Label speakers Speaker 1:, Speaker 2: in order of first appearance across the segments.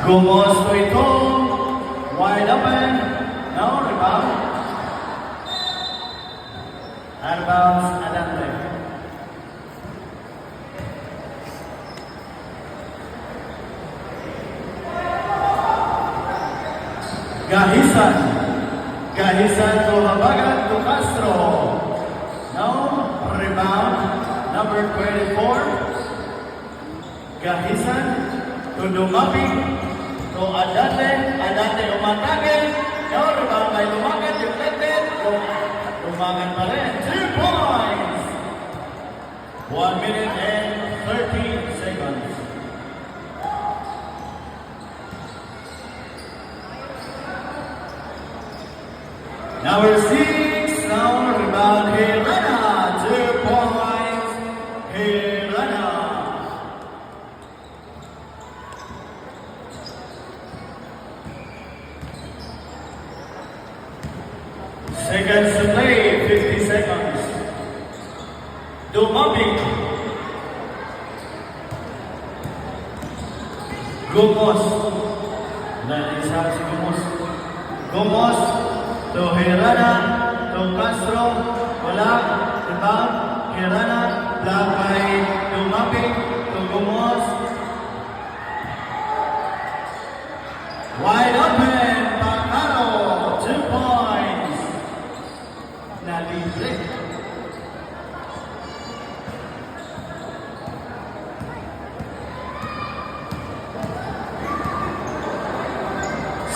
Speaker 1: Gumosto ito. Wide open. No, rebound. Out of bounds, Adante. Gahisan. Gahisan to Habagat to Castro. No, rebound. Number 24. Gahisan to Dumapi to Adante. Adante umatake. No, rebound by Dumagat. Deflected. Dumagat pa rin. 2 points. 1 minute and 13 seconds. Number 6, now rebound Hirana, 2 points, Hirana. Seconds to play, 50 seconds. Dumapi. Gumos. Isa si Gumos. Gumos. To Hirana, to Castro, wala, rebound, Hirana, block by Dumapi, to Gumos. Wide open, Pacaro, 2 points. Nalibre.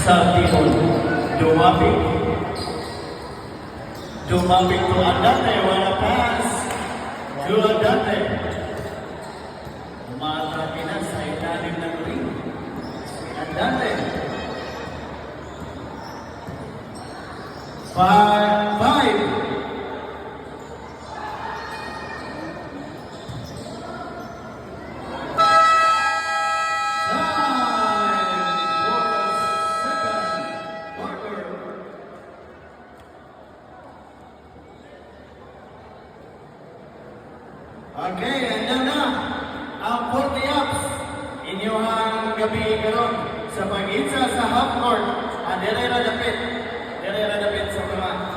Speaker 1: Sa tibon, Dumapi. Dumapi to Adante, wala pass. To Adante. Umatake na sa ilalim ng ring. Adante. 5. Okay, andyan na ang 40 ups inyong gabi karon sa pag-itsa sa half court. Dire ra dapit sa mga